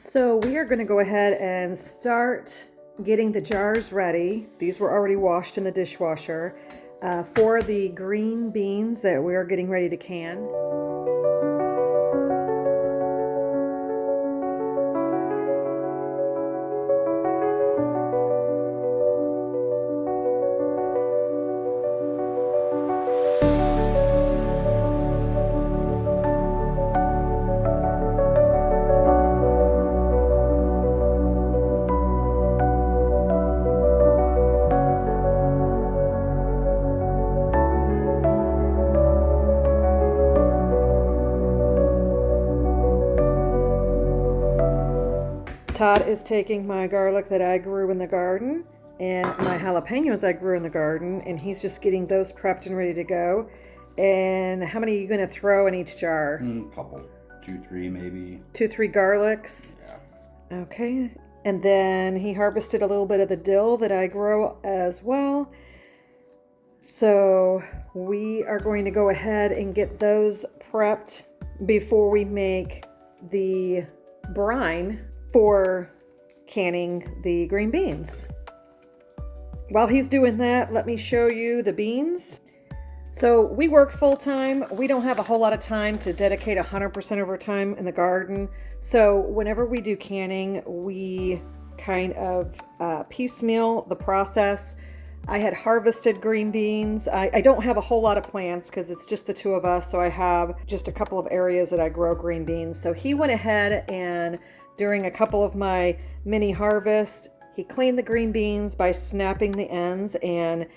So we are going to go ahead and start getting the jars ready. These were already washed in the dishwasher for the green beans that we are getting ready to can. Todd is taking my garlic that I grew in the garden and my jalapenos I grew in the garden, and he's just getting those prepped and ready to go. And how many are you going to throw in each jar? Couple. 2, 3 maybe. 2, 3 garlics? Yeah. Okay. And then he harvested a little bit of the dill that I grow as well. So we are going to go ahead and get those prepped before we make the brine for canning the green beans. While he's doing that, let me show you the beans. So we work full time. We don't have a whole lot of time to dedicate 100% of our time in the garden. So whenever we do canning, we kind of piecemeal the process. I had harvested green beans. I don't have a whole lot of plants because it's just the two of us. So I have just a couple of areas that I grow green beans. So he went ahead and during a couple of my mini harvests, he cleaned the green beans by snapping the ends and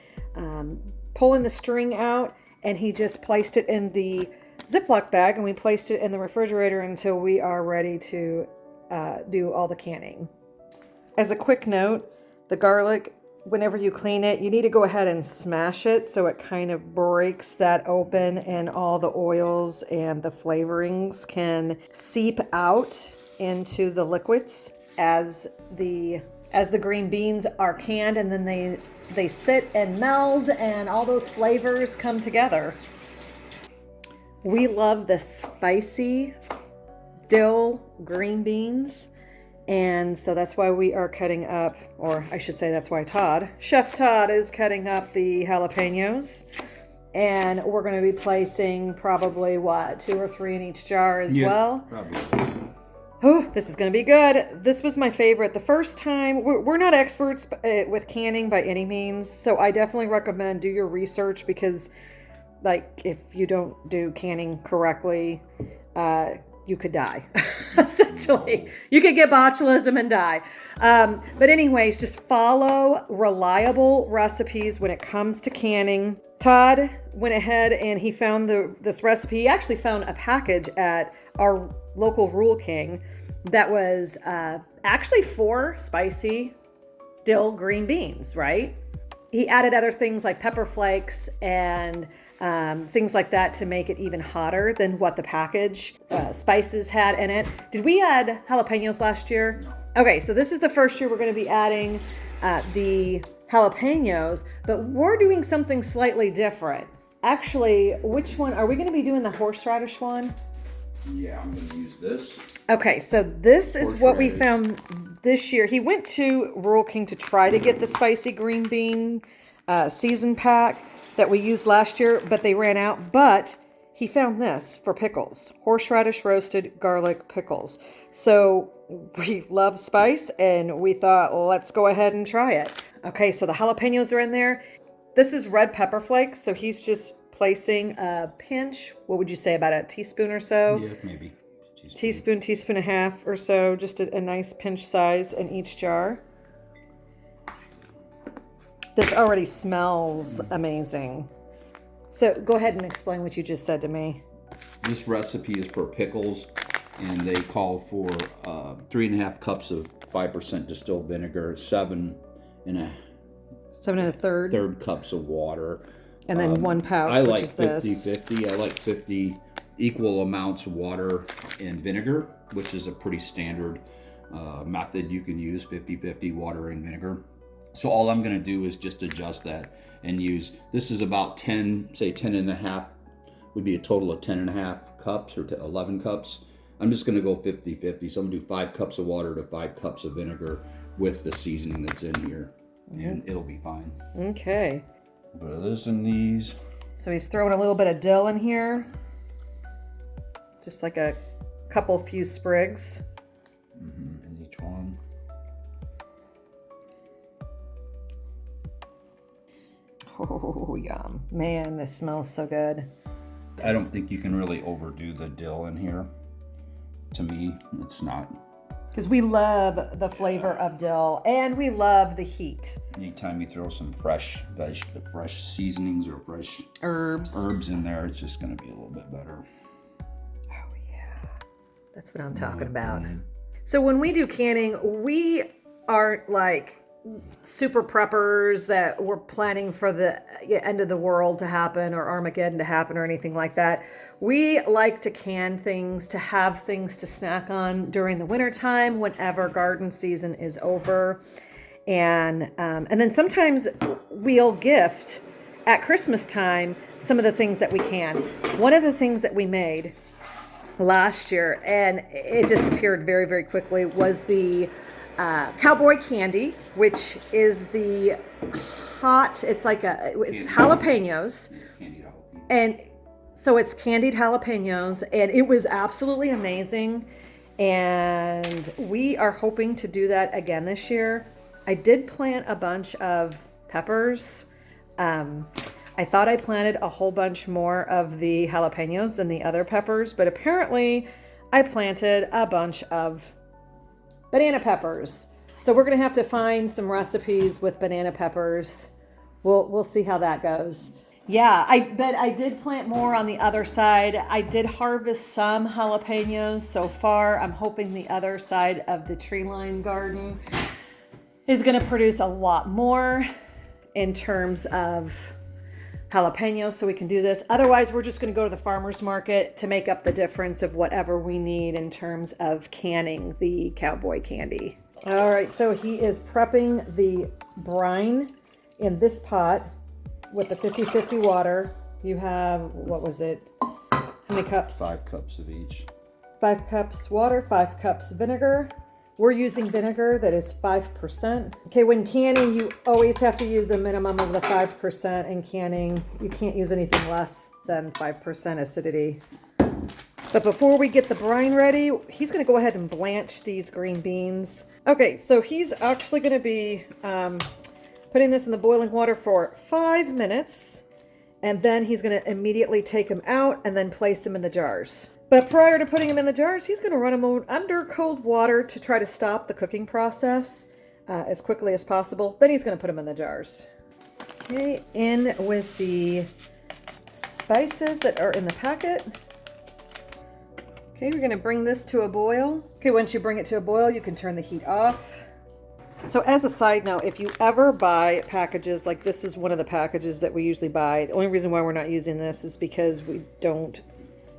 pulling the string out, and he just placed it in the Ziploc bag, and we placed it in the refrigerator until we are ready to do all the canning. As a quick note, the garlic, whenever you clean it, you need to go ahead and smash it so it kind of breaks that open and all the oils and the flavorings can seep out into the liquids as the green beans are canned, and then they sit and meld and all those flavors come together. We love the spicy dill green beans, and so that's why we are cutting up, or I should say that's why Chef Todd is cutting up the jalapenos, and we're going to be placing probably 2 or 3 in each jar as well. Probably. Oh, this is going to be good. This was my favorite. The first time, we're not experts with canning by any means, so I definitely recommend do your research because, like, if you don't do canning correctly, you could die, essentially. You could get botulism and die. But anyways, just follow reliable recipes when it comes to canning. Todd went ahead and he found this recipe. He actually found a package at our local Rule King that was actually 4 spicy dill green beans, right? He added other things like pepper flakes and things like that to make it even hotter than what the package spices had in it. Did we add jalapenos last year? Okay, so this is the first year we're going to be adding the jalapenos, but we're doing something slightly different. Actually, which one? Are we going to be doing the horseradish one? Yeah, I'm going to use this. Okay, so this is what we found this year. He went to Rural King to try to get the spicy green bean season pack that we used last year, but they ran out. But he found this for pickles, horseradish roasted garlic pickles. So we love spice, and we thought, let's go ahead and try it. Okay, so the jalapenos are in there. This is red pepper flakes, so he's just placing a pinch, what would you say, about a teaspoon or so? Yeah, maybe. Teaspoon and a half or so, just a nice pinch size in each jar. This already smells amazing. So go ahead and explain what you just said to me. This recipe is for pickles, and they call for 3.5 cups of 5% distilled vinegar, 7 1/3 cups of water. And then 1 pouch, I which like is this. 50-50. I like 50 equal amounts of water and vinegar, which is a pretty standard method you can use, 50-50 water and vinegar. So all I'm going to do is just adjust that and use, this is about 10 and a half, would be a total of 10 and a half cups or 11 cups I'm just gonna go 50-50. So I'm gonna do 5 cups of water to 5 cups of vinegar with the seasoning that's in here, and it'll be fine. Okay. Put this in these. So he's throwing a little bit of dill in here. Just like a few sprigs. In each one. Oh, yum. Man, this smells so good. I don't think you can really overdo the dill in here. To me, it's not. Because we love the flavor of dill and we love the heat. Anytime you throw some fresh seasonings or fresh herbs in there, it's just going to be a little bit better. Oh yeah, that's what I'm talking about. So when we do canning, we aren't like super preppers that we're planning for the end of the world to happen or Armageddon to happen or anything like that. We like to can things, to have things to snack on during the wintertime whenever garden season is over. And then sometimes we'll gift at Christmas time some of the things that we can. One of the things that we made last year, and it disappeared very, very quickly, was the cowboy candy, which is the hot, it's jalapenos. And so it's candied jalapenos, and it was absolutely amazing. And we are hoping to do that again this year. I did plant a bunch of peppers. I thought I planted a whole bunch more of the jalapenos than the other peppers, but apparently I planted a bunch of banana peppers. So we're gonna have to find some recipes with banana peppers. We'll see how that goes. Yeah, but I did plant more on the other side. I did harvest some jalapenos so far. I'm hoping the other side of the tree line garden is gonna produce a lot more in terms of jalapenos, so we can do this. Otherwise, we're just going to go to the farmer's market to make up the difference of whatever we need in terms of canning the cowboy candy. All right, so he is prepping the brine in this pot with the 50-50 water. You have, what was it? How many cups? 5 cups of each. 5 cups water, 5 cups vinegar. We're using vinegar that is 5%. Okay, when canning, you always have to use a minimum of the 5% in canning. You can't use anything less than 5% acidity. But before we get the brine ready, he's gonna go ahead and blanch these green beans. Okay, so he's actually gonna be putting this in the boiling water for 5 minutes, and then he's gonna immediately take them out and then place them in the jars. But prior to putting them in the jars, he's going to run them under cold water to try to stop the cooking process as quickly as possible. Then he's going to put them in the jars. Okay, in with the spices that are in the packet. Okay, we're going to bring this to a boil. Okay, once you bring it to a boil, you can turn the heat off. So as a side note, if you ever buy packages, like this is one of the packages that we usually buy. The only reason why we're not using this is because we don't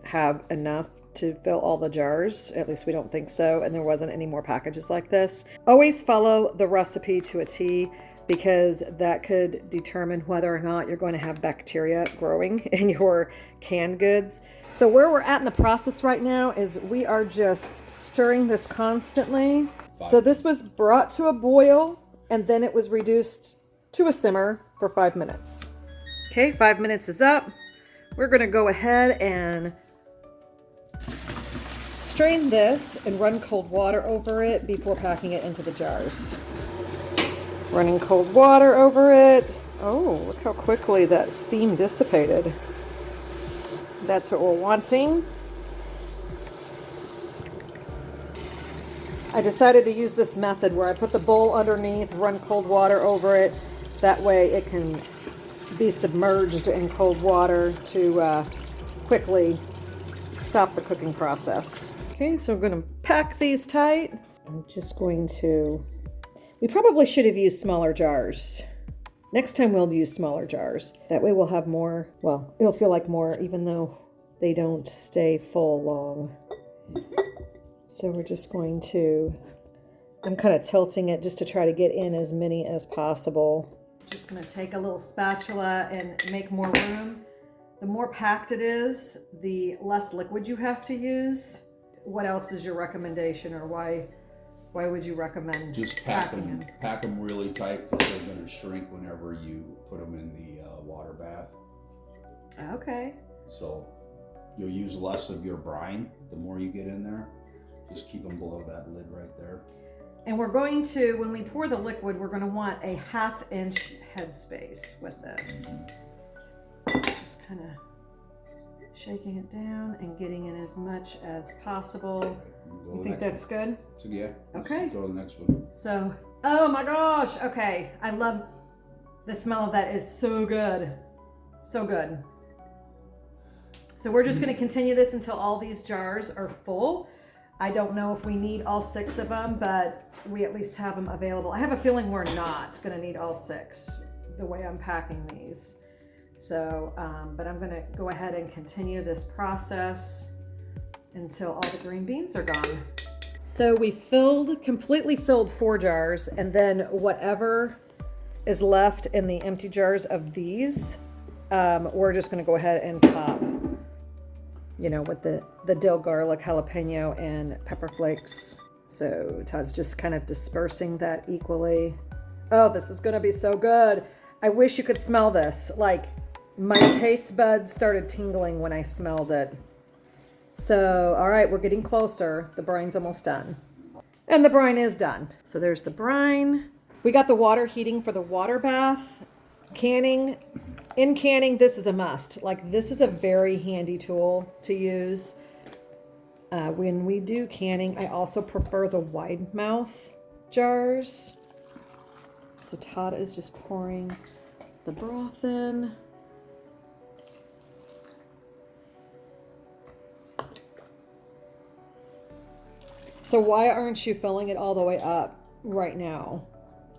have enough to fill all the jars. At least we don't think so. And there wasn't any more packages like this. Always follow the recipe to a T, because that could determine whether or not you're going to have bacteria growing in your canned goods. So where we're at in the process right now is we are just stirring this constantly. So this was brought to a boil and then it was reduced to a simmer for 5 minutes. Okay, 5 minutes is up. We're going to go ahead and strain this and run cold water over it before packing it into the jars. Running cold water over it. Oh, look how quickly that steam dissipated. That's what we're wanting. I decided to use this method where I put the bowl underneath, run cold water over it. That way it can be submerged in cold water to quickly stop the cooking process. Okay, so I'm going to pack these tight. I'm just going to... We probably should have used smaller jars. Next time we'll use smaller jars. That way we'll have more, well, it'll feel like more even though they don't stay full long. So we're just going to... I'm kind of tilting it just to try to get in as many as possible. Just going to take a little spatula and make more room. The more packed it is, the less liquid you have to use. what else is your recommendation, or why would you recommend Just pack them really tight, because they're going to shrink whenever you put them in the water bath. Okay. So you'll use less of your brine the more you get in there. Just keep them below that lid right there. And we're going to, when we pour the liquid, we're going to want a 1/2 inch headspace with this. Just kind of shaking it down and getting in as much as possible. You think that's good? So yeah. Okay. Go to the next one. So, oh my gosh. Okay. I love the smell of that. Is so good. So good. So we're just going to continue this until all these jars are full. I don't know if we need all 6 of them, but we at least have them available. I have a feeling we're not going to need all 6 the way I'm packing these. So, but I'm going to go ahead and continue this process until all the green beans are gone. So we completely filled 4 jars, and then whatever is left in the empty jars of these, we're just going to go ahead and pop, with the dill, garlic, jalapeno, and pepper flakes. So Todd's just kind of dispersing that equally. Oh, this is going to be so good. I wish you could smell this. Like, my taste buds started tingling when I smelled it. So, all right, we're getting closer. The brine's almost done. And the brine is done. So there's the brine. We got the water heating for the water bath. Canning. In canning, this is a must. Like, this is a very handy tool to use. When we do canning, I also prefer the wide mouth jars. So Todd is just pouring the broth in. So why aren't you filling it all the way up right now?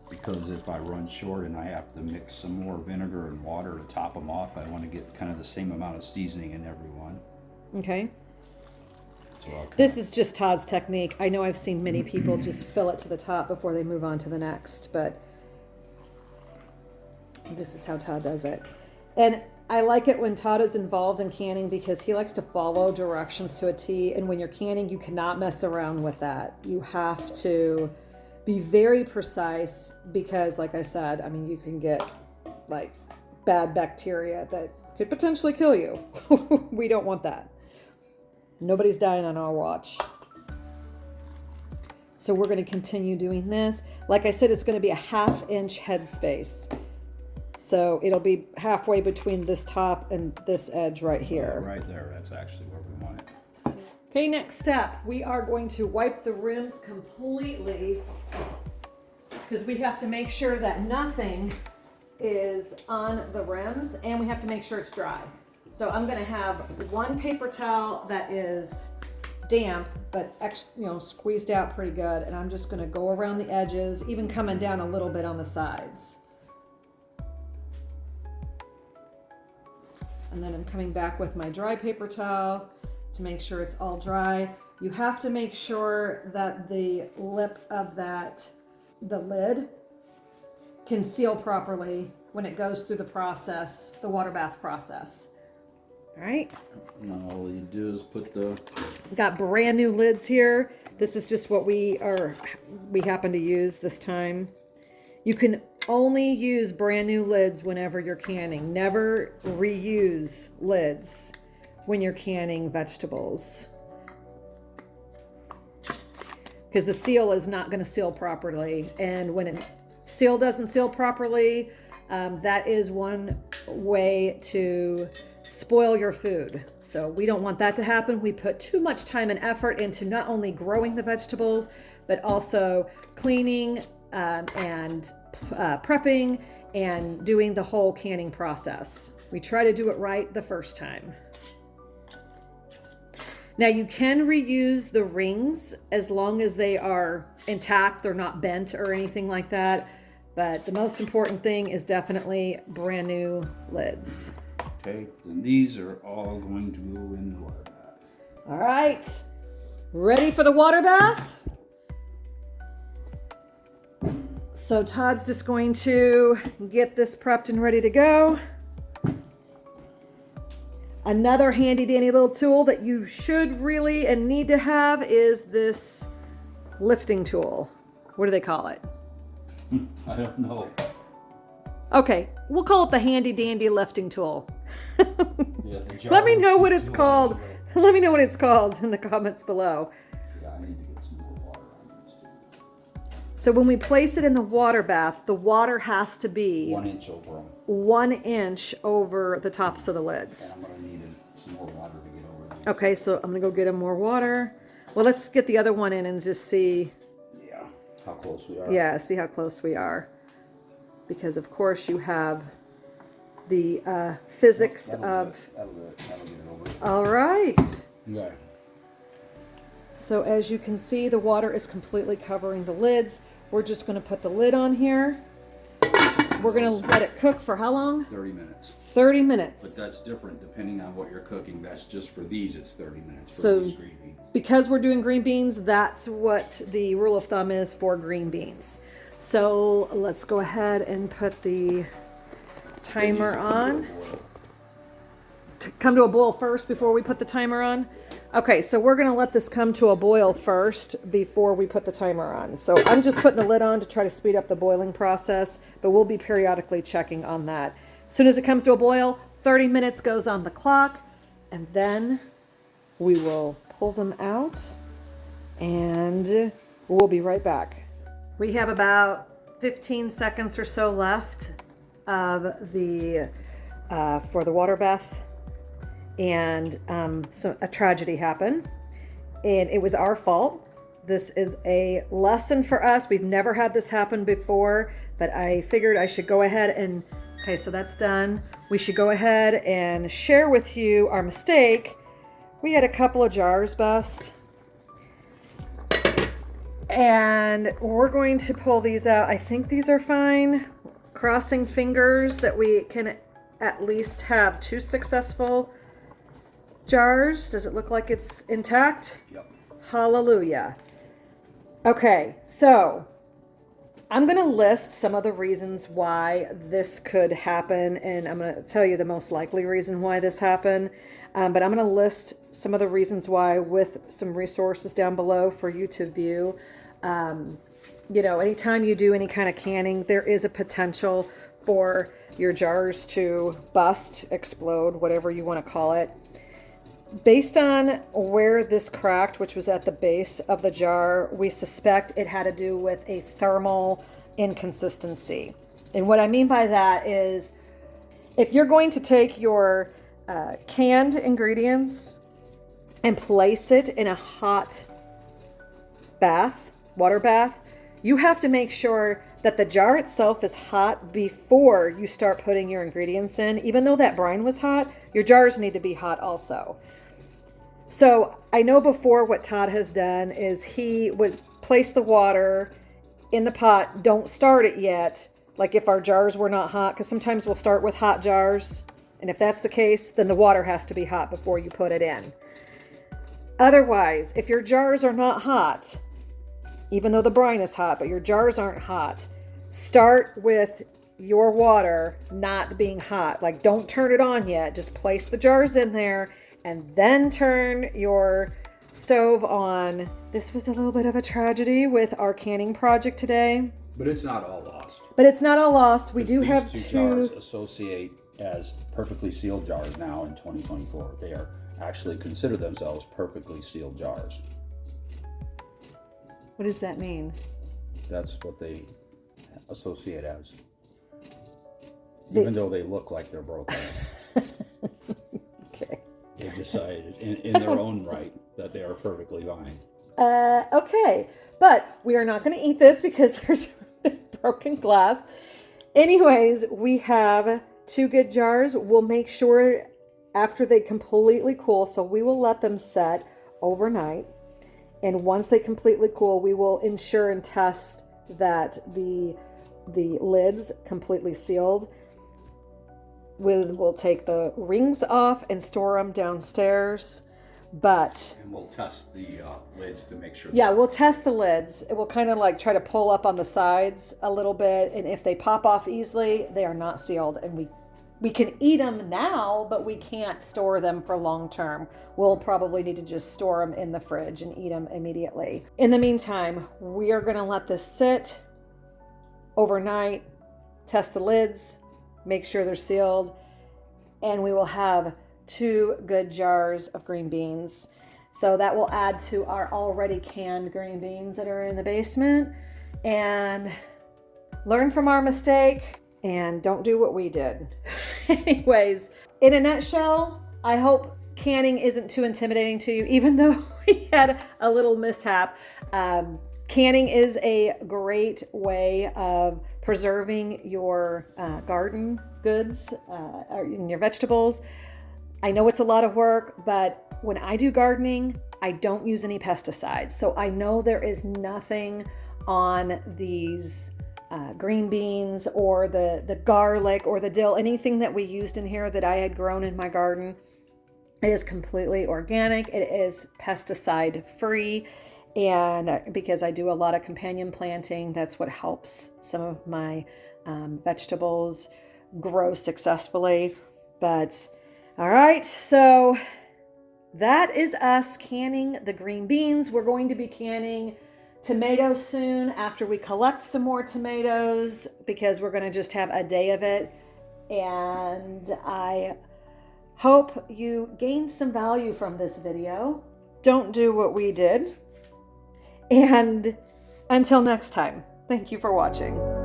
Because if I run short and I have to mix some more vinegar and water to top them off, I want to get kind of the same amount of seasoning in every one. Okay. So this is just Todd's technique. I know I've seen many people just fill it to the top before they move on to the next, but this is how Todd does it. And I like it when Todd is involved in canning because he likes to follow directions to a T. And when you're canning, you cannot mess around with that. You have to be very precise because, like I said, I mean, you can get like bad bacteria that could potentially kill you. We don't want that. Nobody's dying on our watch. So we're going to continue doing this. Like I said, it's going to be a 1/2 inch headspace. So it'll be halfway between this top and this edge right here. Right there. That's actually where we want it. Okay, next step. We are going to wipe the rims completely because we have to make sure that nothing is on the rims and we have to make sure it's dry. So I'm going to have one paper towel that is damp but squeezed out pretty good, and I'm just going to go around the edges, even coming down a little bit on the sides. And then I'm coming back with my dry paper towel to make sure it's all dry. You have to make sure that the lip of the lid can seal properly when it goes through the process, the water bath process. All right. Now all you do is put We've got brand new lids here. This is just what we happen to use this time. You can only use brand new lids whenever you're canning. Never reuse lids when you're canning vegetables, because the seal is not going to seal properly. And when seal doesn't seal properly, that is one way to spoil your food. So we don't want that to happen. We put too much time and effort into not only growing the vegetables, but also cleaning and prepping and doing the whole canning process. We try to do it right the first time. Now you can reuse the rings as long as they are intact, they're not bent or anything like that. But the most important thing is definitely brand new lids. Okay, then these are all going to go in the water bath. All right, ready for the water bath? So Todd's just going to get this prepped and ready to go. Another handy dandy little tool that you should really and need to have is this lifting tool. What do they call it? I don't know. Okay, we'll call it the handy dandy lifting tool. Yeah, Let me know what it's called. Let me know what it's called in the comments below. Yeah, I need to get some more water on this too. So when we place it in the water bath, the water has to be 1 inch over them. 1 inch over the tops of the lids. And I'm gonna need some more water to get over these. Okay, so I'm gonna go get him more water. Well, let's get the other one in and just see. Yeah, how close we are. Yeah, see how close we are. Because of course you have the physics of. That'll get it over. All right. Okay. So as you can see, the water is completely covering the lids. We're just going to put the lid on here. We're going to let it cook for how long? 30 minutes. 30 minutes. But that's different depending on what you're cooking. That's just for these, it's 30 minutes for So these green beans. because we're doing green beans, that's what the rule of thumb is for green beans. So let's go ahead and put the timer on. Come to a boil first before we put the timer on? Okay, so we're gonna let this come to a boil first before we put the timer on. So I'm just putting the lid on to try to speed up the boiling process, but we'll be periodically checking on that. As soon as it comes to a boil, 30 minutes goes on the clock, and then we will pull them out and we'll be right back. We have about 15 seconds or so left of the for the water bath, and so a tragedy happened, and it was our fault. This is a lesson for us. We've never had this happen before, but I figured I should go ahead and, okay, so that's done. We should go ahead and share with you our mistake. We had a couple of jars bust, and we're going to pull these out. I think these are fine. Crossing fingers that we can at least have 2 successful jars. Does it look like it's intact? Yep. Hallelujah. Okay, so I'm going to list some of the reasons why this could happen, and I'm going to tell you the most likely reason why this happened. But I'm going to list some of the reasons why with some resources down below for you to view. You know, anytime you do any kind of canning, there is a potential for your jars to bust, explode, whatever you want to call it. Based on where this cracked, which was at the base of the jar, we suspect it had to do with a thermal inconsistency. And what I mean by that is, if you're going to take your canned ingredients and place it in a hot bath, water bath, you have to make sure that the jar itself is hot before you start putting your ingredients in. Even though that brine was hot, your jars need to be hot also. So I know before what Todd has done is he would place the water in the pot, don't start it yet, like if our jars were not hot, because sometimes we'll start with hot jars, and if that's the case, then the water has to be hot before you put it in. Otherwise, if your jars are not hot, even though the brine is hot, but your jars aren't hot, start with your water not being hot. Like, don't turn it on yet. Just place the jars in there and then turn your stove on. This was a little bit of a tragedy with our canning project today. But it's not all lost. But it's not all lost. We do These have two two. jars associate as perfectly sealed jars now in 2024. They are actually consider themselves perfectly sealed jars. What does that mean? That's what they associate as. Even though they look like they're broken. Okay. They decided in their own right that they are perfectly fine. Okay. But we are not going to eat this because there's broken glass. Anyways, we have 2 good jars. We'll make sure after they completely cool, so we will let them set overnight. And once they completely cool, we will ensure and test that the lid's completely sealed. We'll take the rings off and store them downstairs. But And we'll test the lids to make sure. yeah, we'll test the lids. We'll kind of like try to pull up on the sides a little bit, and if they pop off easily, they are not sealed, and We can eat them now, but we can't store them for long term. We'll probably need to just store them in the fridge and eat them immediately. In the meantime, we are gonna let this sit overnight, test the lids, make sure they're sealed, and we will have 2 good jars of green beans. So that will add to our already canned green beans that are in the basement. And learn from our mistake and don't do what we did. Anyways, in a nutshell, I hope canning isn't too intimidating to you, even though we had a little mishap. Canning is a great way of preserving your garden goods and your vegetables. I know it's a lot of work, but when I do gardening, I don't use any pesticides. So I know there is nothing on these green beans or the garlic or the dill, anything that we used in here that I had grown in my garden. It is completely organic. It is pesticide free. And because I do a lot of companion planting, that's what helps some of my vegetables grow successfully. But all right, so that is us canning the green beans. We're going to be canning tomatoes soon after we collect some more tomatoes, because we're going to just have a day of it. And I hope you gained some value from this video. Don't do what we did. And until next time, thank you for watching.